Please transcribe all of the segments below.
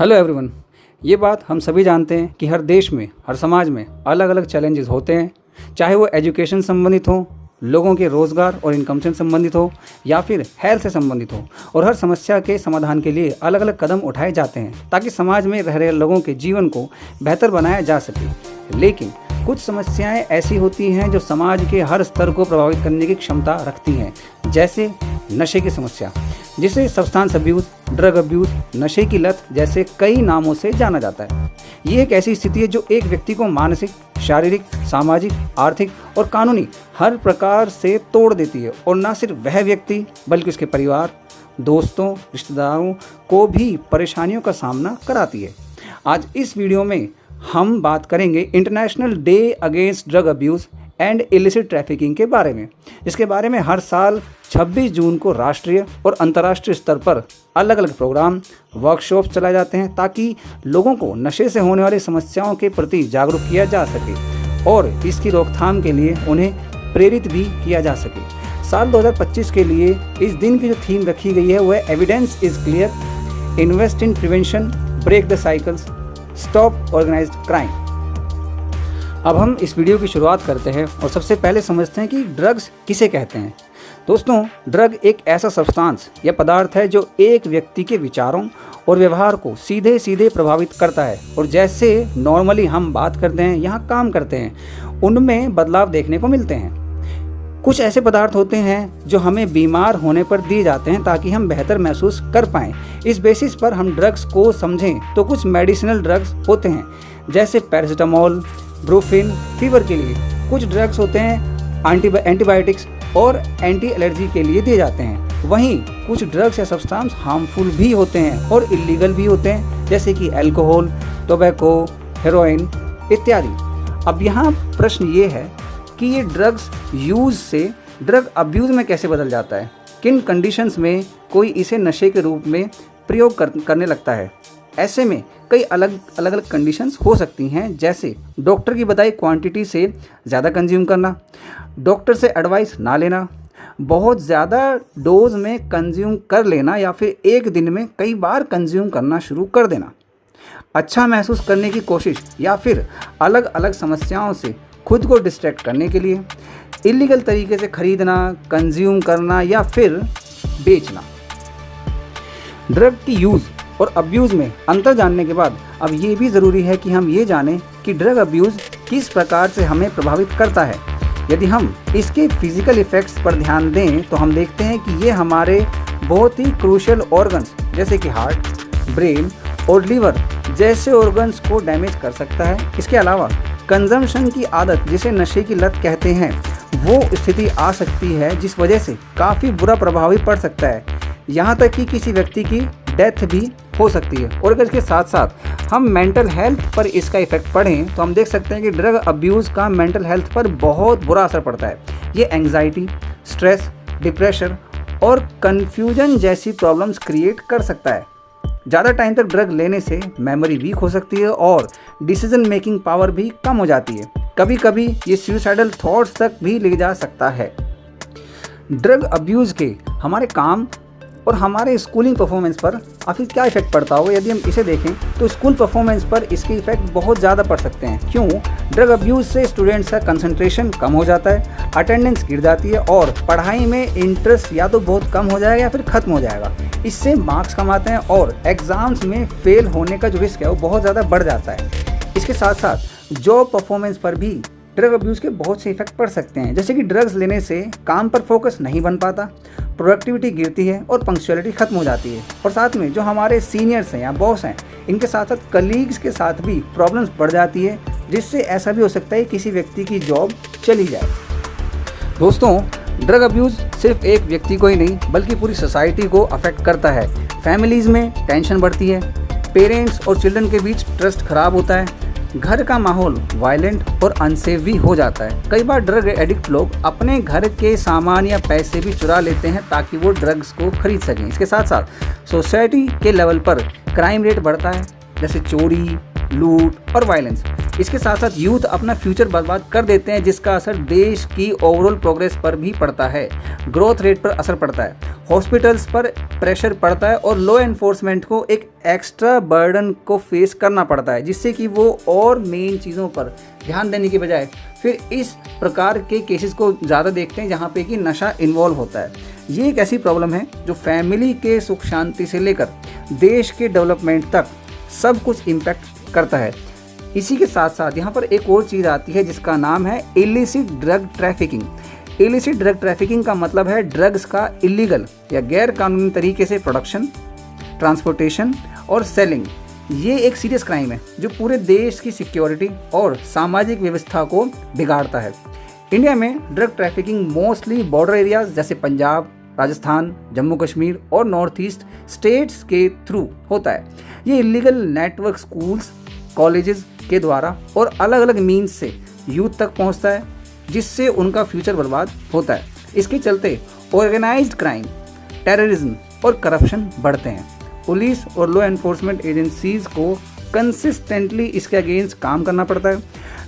Hello everyone. ये बात हम सभी जानते हैं कि हर देश में, हर समाज में अलग अलग चैलेंजेस होते हैं, चाहे वो एजुकेशन संबंधित हो, लोगों के रोज़गार और इनकम से संबंधित हो या फिर हेल्थ से संबंधित हो। और हर समस्या के समाधान के लिए अलग अलग कदम उठाए जाते हैं ताकि समाज में रह रहे लोगों के जीवन को बेहतर बनाया जा सके। लेकिन कुछ समस्याएं ऐसी होती हैं जो समाज के हर स्तर को प्रभावित करने की क्षमता रखती हैं, जैसे नशे की समस्या, जिसे सब्सटेंस अब्यूज़, ड्रग अब्यूज़, नशे की लत जैसे कई नामों से जाना जाता है। ये एक ऐसी स्थिति है जो एक व्यक्ति को मानसिक, शारीरिक, सामाजिक, आर्थिक और कानूनी हर प्रकार से तोड़ देती है और न सिर्फ वह व्यक्ति बल्कि उसके परिवार, दोस्तों, रिश्तेदारों को भी परेशानियों का सामना कराती है। आज इस वीडियो में हम बात करेंगे international day against drug abuse and illicit trafficking के बारे में। इसके बारे में हर साल 26 जून को राष्ट्रीय और अंतर्राष्ट्रीय स्तर पर अलग अलग प्रोग्राम, वर्कशॉप चलाए जाते हैं ताकि लोगों को नशे से होने वाली समस्याओं के प्रति जागरूक किया जा सके और इसकी रोकथाम के लिए उन्हें प्रेरित भी किया जा सके। साल 2025 के लिए इस दिन की जो थीम रखी गई है वो है evidence is clear, invest in prevention, break the cycles, stop organised crime. अब हम इस वीडियो की शुरुआत करते हैं और सबसे पहले समझते हैं कि ड्रग्स किसे कहते हैं। दोस्तों, ड्रग एक ऐसा सब्सटेंस या पदार्थ है जो एक व्यक्ति के विचारों और व्यवहार को सीधे सीधे प्रभावित करता है और जैसे नॉर्मली हम बात करते हैं, यहाँ काम करते हैं, उनमें बदलाव देखने को मिलते हैं। कुछ ऐसे पदार्थ होते हैं जो हमें बीमार होने पर दिए जाते हैं ताकि हम बेहतर महसूस कर पाएँ। इस बेसिस पर हम ड्रग्स को समझें तो कुछ मेडिसिनल ड्रग्स होते हैं जैसे पैरासीटामोल, ब्रूफिन फीवर के लिए। कुछ ड्रग्स होते हैं एंटीबायोटिक्स और एंटी एलर्जी के लिए दिए जाते हैं। वहीं कुछ ड्रग्स या सब्सटेंस हार्मफुल भी होते हैं और इलीगल भी होते हैं जैसे कि अल्कोहल, टोबैको, हेरोइन इत्यादि। अब यहाँ प्रश्न ये है कि ये ड्रग्स यूज़ से ड्रग अब्यूज़ में कैसे बदल जाता है, किन कंडीशंस में कोई इसे नशे के रूप में प्रयोग करने लगता है। ऐसे में कई अलग अलग कंडीशंस हो सकती हैं, जैसे डॉक्टर की बताई क्वांटिटी से ज़्यादा कंज्यूम करना, डॉक्टर से एडवाइस ना लेना, बहुत ज़्यादा डोज में कंज्यूम कर लेना या फिर एक दिन में कई बार कंज्यूम करना शुरू कर देना, अच्छा महसूस करने की कोशिश या फिर अलग अलग समस्याओं से खुद को डिस्ट्रैक्ट करने के लिए, इलीगल तरीके से खरीदना, कंज्यूम करना या फिर बेचना। ड्रग की यूज़ और अब्यूज़ में अंतर जानने के बाद अब ये भी ज़रूरी है कि हम ये जानें कि ड्रग अब्यूज़ किस प्रकार से हमें प्रभावित करता है। यदि हम इसके फिज़िकल इफ़ेक्ट्स पर ध्यान दें तो हम देखते हैं कि ये हमारे बहुत ही क्रूशियल ऑर्गन्स जैसे कि हार्ट, ब्रेन और लीवर जैसे ऑर्गन्स को डैमेज कर सकता है। इसके अलावा कंजम्पशन की आदत, जिसे नशे की लत कहते हैं, वो स्थिति आ सकती है जिस वजह से काफ़ी बुरा प्रभाव पड़ सकता है, यहाँ तक कि किसी व्यक्ति की डेथ भी हो सकती है। और अगर इसके साथ साथ हम मेंटल हेल्थ पर इसका इफेक्ट पढ़ें तो हम देख सकते हैं कि ड्रग अब्यूज़ का मेंटल हेल्थ पर बहुत बुरा असर पड़ता है। ये एंग्जाइटी, स्ट्रेस, डिप्रेशन और कन्फ्यूजन जैसी प्रॉब्लम्स क्रिएट कर सकता है। ज़्यादा टाइम तक ड्रग लेने से मेमोरी वीक हो सकती है और डिसीजन मेकिंग पावर भी कम हो जाती है। कभी कभी ये सुसाइडल थॉट्स तक भी ले जा सकता है। ड्रग अब्यूज़ के हमारे काम और हमारे स्कूलिंग परफॉर्मेंस पर आखिर क्या इफेक्ट पड़ता होगा। यदि हम इसे देखें तो स्कूल परफॉर्मेंस पर इसके इफेक्ट बहुत ज़्यादा पड़ सकते हैं। क्यों? ड्रग अब्यूज़ से स्टूडेंट्स का कंसंट्रेशन कम हो जाता है, अटेंडेंस गिर जाती है और पढ़ाई में इंटरेस्ट या तो बहुत कम हो जाएगा या फिर ख़त्म हो जाएगा। इससे मार्क्स कम आते हैं और एग्ज़ाम्स में फेल होने का जो रिस्क है वो बहुत ज़्यादा बढ़ जाता है। इसके साथ साथ जॉब परफॉर्मेंस पर भी ड्रग अब्यूज़ के बहुत से इफेक्ट पड़ सकते हैं, जैसे कि ड्रग्स लेने से काम पर फोकस नहीं बन पाता, प्रोडक्टिविटी गिरती है और पंक्चुअलिटी खत्म हो जाती है। और साथ में जो हमारे सीनियर्स हैं या बॉस हैं, इनके साथ साथ कलीग्स के साथ भी प्रॉब्लम्स बढ़ जाती है, जिससे ऐसा भी हो सकता है किसी व्यक्ति की जॉब चली जाए। दोस्तों, ड्रग अब्यूज़ सिर्फ एक व्यक्ति को ही नहीं बल्कि पूरी सोसाइटी को अफेक्ट करता है। फैमिलीज़ में टेंशन बढ़ती है, पेरेंट्स और चिल्ड्रन के बीच ट्रस्ट खराब होता है, घर का माहौल वायलेंट और अनसेफ भी हो जाता है। कई बार ड्रग एडिक्ट लोग अपने घर के सामान या पैसे भी चुरा लेते हैं ताकि वो ड्रग्स को खरीद सकें। इसके साथ साथ सोसाइटी के लेवल पर क्राइम रेट बढ़ता है, जैसे चोरी, लूट और वायलेंस। इसके साथ साथ यूथ अपना फ्यूचर बर्बाद कर देते हैं, जिसका असर देश की ओवरऑल प्रोग्रेस पर भी पड़ता है, ग्रोथ रेट पर असर पड़ता है, हॉस्पिटल्स पर प्रेशर पड़ता है और लॉ एनफोर्समेंट को एक एक्स्ट्रा बर्डन को फेस करना पड़ता है, जिससे कि वो और मेन चीज़ों पर ध्यान देने के बजाय फिर इस प्रकार के केसेस को ज़्यादा देखते हैं जहाँ पे कि नशा इन्वॉल्व होता है। ये एक ऐसी प्रॉब्लम है जो फैमिली के सुख शांति से लेकर देश के डेवलपमेंट तक सब कुछ इम्पैक्ट करता है। इसी के साथ साथ यहाँ पर एक और चीज़ आती है जिसका नाम है illicit drug trafficking. Illicit drug trafficking का मतलब है ड्रग्स का इलीगल या गैर कानूनी तरीके से प्रोडक्शन, ट्रांसपोर्टेशन और सेलिंग। ये एक सीरियस क्राइम है जो पूरे देश की सिक्योरिटी और सामाजिक व्यवस्था को बिगाड़ता है। इंडिया में drug trafficking mostly border areas जैसे पंजाब, राजस्थान, जम्मू कश्मीर और नॉर्थ ईस्ट स्टेट्स के थ्रू होता है। ये इलीगल नेटवर्क स्कूल्स, कॉलेजेस के द्वारा और अलग अलग मीन्स से यूथ तक पहुंचता है, जिससे उनका फ्यूचर बर्बाद होता है। इसके चलते ऑर्गेनाइज्ड क्राइम, टेररिज्म और करप्शन बढ़ते हैं। पुलिस और लॉ एनफोर्समेंट एजेंसीज को कंसिस्टेंटली इसके अगेंस्ट काम करना पड़ता है।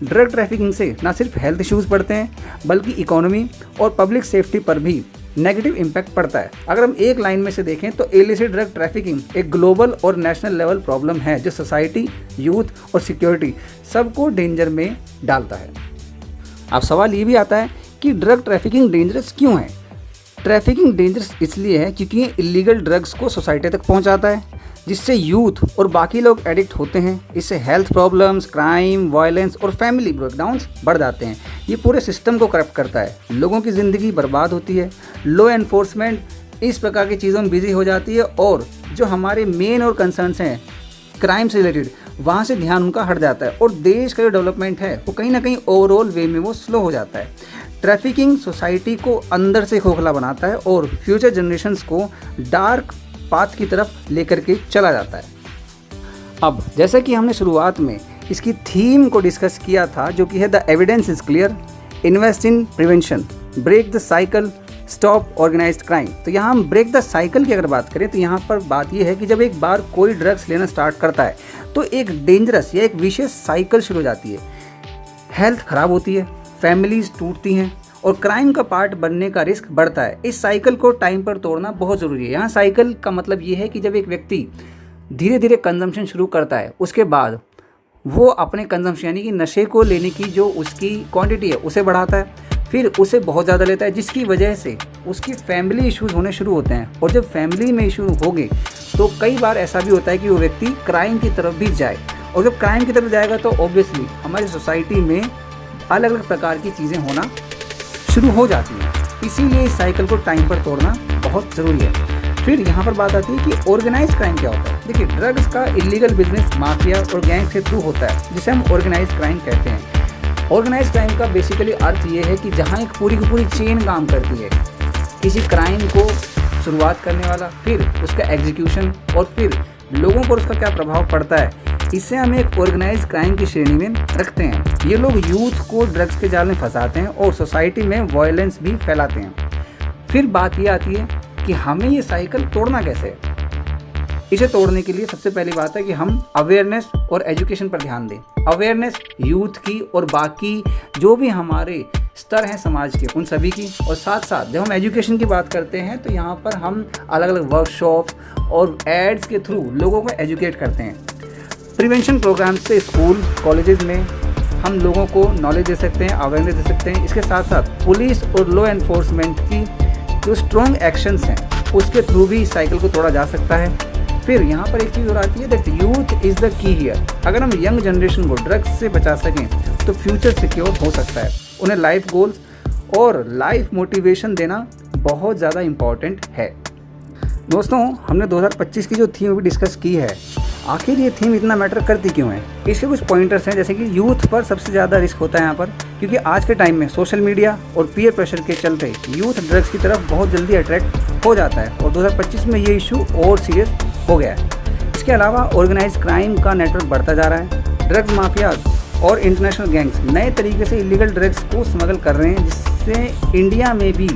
ड्रग ट्रैफिकिंग से न सिर्फ हेल्थ इश्यूज़ बढ़ते हैं बल्कि इकोनॉमी और पब्लिक सेफ्टी पर भी नेगेटिव इम्पैक्ट पड़ता है। अगर हम एक लाइन में से देखें तो इलिसिट ड्रग ट्रैफिकिंग एक ग्लोबल और नेशनल लेवल प्रॉब्लम है जो सोसाइटी, यूथ और सिक्योरिटी सबको डेंजर में डालता है। अब सवाल ये भी आता है कि ड्रग ट्रैफिकिंग डेंजरस क्यों है। ट्रैफिकिंग डेंजरस इसलिए है क्योंकि ये इलीगल ड्रग्स को सोसाइटी तक पहुंचाता है, जिससे यूथ और बाकी लोग एडिक्ट होते हैं। इससे हेल्थ प्रॉब्लम्स, क्राइम, वायलेंस और फैमिली ब्रेकडाउन्स बढ़ जाते हैं। ये पूरे सिस्टम को करप्ट करता है, लोगों की ज़िंदगी बर्बाद होती है। लॉ एनफोर्समेंट इस प्रकार की चीज़ों में बिजी हो जाती है और जो हमारे मेन और कंसर्न्स हैं क्राइम से रिलेटेड, वहाँ से ध्यान उनका हट जाता है और देश का जो डेवलपमेंट है वो कहीं ना कहीं ओवरऑल वे में वो स्लो हो जाता है। ट्रैफिकिंग सोसाइटी को अंदर से खोखला बनाता है और फ्यूचर जनरेशन्स को डार्क पाथ की तरफ लेकर के चला जाता है। अब जैसा कि हमने शुरुआत में इसकी थीम को डिस्कस किया था, जो कि है the evidence is clear, invest in prevention, break the cycle, stop organised crime. तो यहाँ हम ब्रेक द साइकिल की अगर बात करें तो यहाँ पर बात यह है कि जब एक बार कोई ड्रग्स लेना स्टार्ट करता है तो एक डेंजरस या एक विशियस साइकिल शुरू हो जाती है। हेल्थ खराब होती है, फैमिलीज टूटती हैं और क्राइम का पार्ट बनने का रिस्क बढ़ता है। इस साइकिल को टाइम पर तोड़ना बहुत ज़रूरी है। यहाँ साइकिल का मतलब ये है कि जब एक व्यक्ति धीरे धीरे कंजम्पशन शुरू करता है, उसके बाद वो अपने कंजम्पशन यानी कि नशे को लेने की जो उसकी क्वांटिटी है उसे बढ़ाता है, फिर उसे बहुत ज़्यादा लेता है, जिसकी वजह से उसकी फैमिली इश्यूज़ होने शुरू होते हैं। और जब फैमिली में इशू हो गए तो कई बार ऐसा भी होता है कि वो व्यक्ति क्राइम की तरफ भी जाए, और जब क्राइम की तरफ जाएगा तो ऑब्वियसली हमारी सोसाइटी में अलग अलग प्रकार की चीज़ें होना शुरू हो जाती हैं। इसीलिए इस साइकिल को टाइम पर तोड़ना बहुत ज़रूरी है। फिर यहाँ पर बात आती है कि ऑर्गेनाइज क्राइम क्या होता है। देखिए, ड्रग्स का इलीगल बिजनेस माफिया और गैंग के थ्रू होता है, जिसे हम ऑर्गेनाइज क्राइम कहते हैं। ऑर्गेनाइज क्राइम का बेसिकली अर्थ ये है कि जहाँ एक पूरी की पूरी चेन काम करती है, किसी क्राइम को शुरुआत करने वाला, फिर उसका एग्जीक्यूशन और फिर लोगों पर उसका क्या प्रभाव पड़ता है, इसे हम एक ऑर्गेनाइज क्राइम की श्रेणी में रखते हैं। ये लोग यूथ को ड्रग्स के जाल में फंसाते हैं और सोसाइटी में वायलेंस भी फैलाते हैं। फिर बात ये आती है कि हमें ये साइकिल तोड़ना कैसे है। इसे तोड़ने के लिए सबसे पहली बात है कि हम अवेयरनेस और एजुकेशन पर ध्यान दें। अवेयरनेस यूथ की और बाकी जो भी हमारे स्तर हैं समाज के, उन सभी की। और साथ साथ जब हम एजुकेशन की बात करते हैं तो यहाँ पर हम अलग अलग वर्कशॉप और एड्स के थ्रू लोगों को एजुकेट करते हैं। प्रिवेंशन प्रोग्राम से स्कूल, कॉलेजेस में हम लोगों को नॉलेज दे सकते हैं, अवेयरनेस दे सकते हैं। इसके साथ साथ पुलिस और लॉ एनफोर्समेंट की जो स्ट्रॉन्ग एक्शंस हैं उसके थ्रू भी साइकिल को तोड़ा जा सकता है। फिर यहाँ पर एक चीज़ और आती है that youth is the key here. अगर हम यंग जनरेशन को ड्रग्स से बचा सकें तो फ्यूचर सिक्योर हो सकता है। उन्हें लाइफ गोल्स और लाइफ मोटिवेशन देना बहुत ज़्यादा इम्पॉर्टेंट है। दोस्तों, हमने 2025 की जो थीम भी डिस्कस की है, आखिर ये थीम इतना मैटर करती क्यों है? इसके कुछ पॉइंटर्स हैं, जैसे कि यूथ पर सबसे ज़्यादा रिस्क होता है यहाँ पर, क्योंकि आज के टाइम में सोशल मीडिया और पीयर प्रेशर के चलते यूथ ड्रग्स की तरफ बहुत जल्दी अट्रैक्ट हो जाता है और 2025 में ये इशू और सीरियस हो गया है। इसके अलावा ऑर्गेनाइज क्राइम का नेटवर्क बढ़ता जा रहा है। ड्रग्स माफियाज और इंटरनेशनल गैंग्स नए तरीके से इलीगल ड्रग्स को स्मगल कर रहे हैं, जिससे इंडिया में भी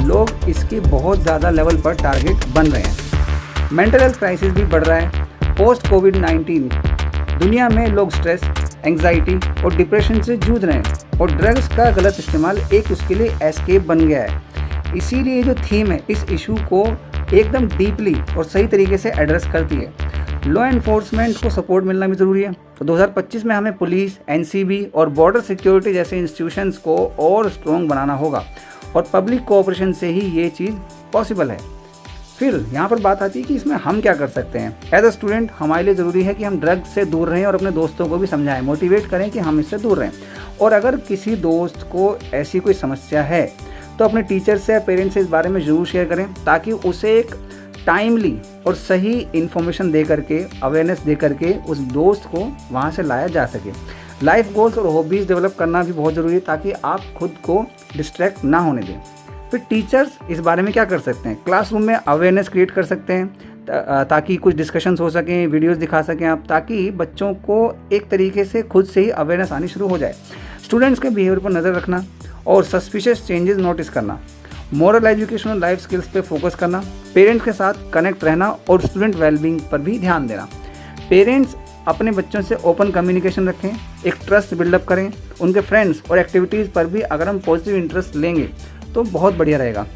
लोग इसके बहुत ज़्यादा लेवल पर टारगेट बन रहे हैं। मेंटल हेल्थ क्राइसिस भी बढ़ रहा है। पोस्ट कोविड-19 दुनिया में लोग स्ट्रेस, एंग्जाइटी और डिप्रेशन से जूझ रहे हैं और ड्रग्स का गलत इस्तेमाल एक उसके लिए एस्केप बन गया है। इसीलिए जो थीम है इस इशू को एकदम डीपली और सही तरीके से एड्रेस करती है। लॉ एनफोर्समेंट को सपोर्ट मिलना भी ज़रूरी है। तो 2025 में हमें पुलिस, एनसीबी और बॉर्डर सिक्योरिटी जैसे इंस्टीट्यूशंस को और स्ट्रॉन्ग बनाना होगा और पब्लिक कोऑपरेशन से ही ये चीज़ पॉसिबल है। फिर यहाँ पर बात आती है कि इसमें हम क्या कर सकते हैं। एज अ स्टूडेंट हमारे लिए ज़रूरी है कि हम ड्रग्स से दूर रहें और अपने दोस्तों को भी समझाएं, मोटिवेट करें कि हम इससे दूर रहें। और अगर किसी दोस्त को ऐसी कोई समस्या है तो अपने टीचर से या पेरेंट्स से इस बारे में ज़रूर शेयर करें, ताकि उसे एक टाइमली और सही इन्फॉर्मेशन दे करके, अवेयरनेस दे करके उस दोस्त को वहाँ से लाया जा सके। लाइफ गोल्स और हॉबीज़ डेवलप करना भी बहुत ज़रूरी है, ताकि आप खुद को डिस्ट्रैक्ट ना होने दें। फिर टीचर्स इस बारे में क्या कर सकते हैं, क्लासरूम में अवेयरनेस क्रिएट कर सकते हैं, ताकि कुछ डिस्कशंस हो सकें, वीडियोस दिखा सकें आप, ताकि बच्चों को एक तरीके से खुद से ही अवेयरनेस आनी शुरू हो जाए। स्टूडेंट्स के बिहेवियर पर नज़र रखना और सस्पिशियस चेंजेस नोटिस करना, मॉरल एजुकेशन और लाइफ स्किल्स पे फोकस करना, पेरेंट्स के साथ कनेक्ट रहना और स्टूडेंट वेलबींग पर भी ध्यान देना। पेरेंट्स अपने बच्चों से ओपन कम्युनिकेशन रखें, एक ट्रस्ट बिल्डअप करें। उनके फ्रेंड्स और एक्टिविटीज़ पर भी अगर हम पॉजिटिव इंटरेस्ट लेंगे तो बहुत बढ़िया रहेगा।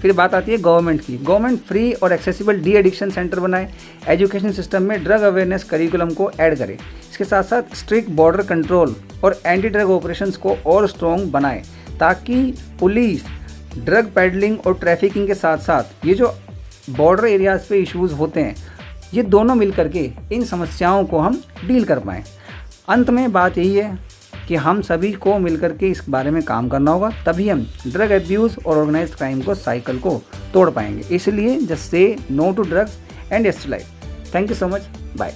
फिर बात आती है गवर्नमेंट की। गवर्नमेंट फ्री और एक्सेसिबल डी एडिक्शन सेंटर बनाए, एजुकेशन सिस्टम में ड्रग अवेयरनेस करिकुलम को ऐड करे। इसके साथ साथ स्ट्रिक्ट बॉर्डर कंट्रोल और एंटी ड्रग ऑपरेशंस को और स्ट्रॉन्ग बनाए, ताकि पुलिस ड्रग पेडलिंग और ट्रैफिकिंग के साथ साथ ये जो बॉर्डर एरियाज़ पे इश्यूज़ होते हैं, ये दोनों मिल करके इन समस्याओं को हम डील कर पाएँ। अंत में बात यही है कि हम सभी को मिलकर के इस बारे में काम करना होगा, तभी हम ड्रग एब्यूज़ और ऑर्गेनाइज्ड क्राइम को साइकिल को तोड़ पाएंगे। इसलिए just say no to drugs and yes to life. Thank you so much, bye.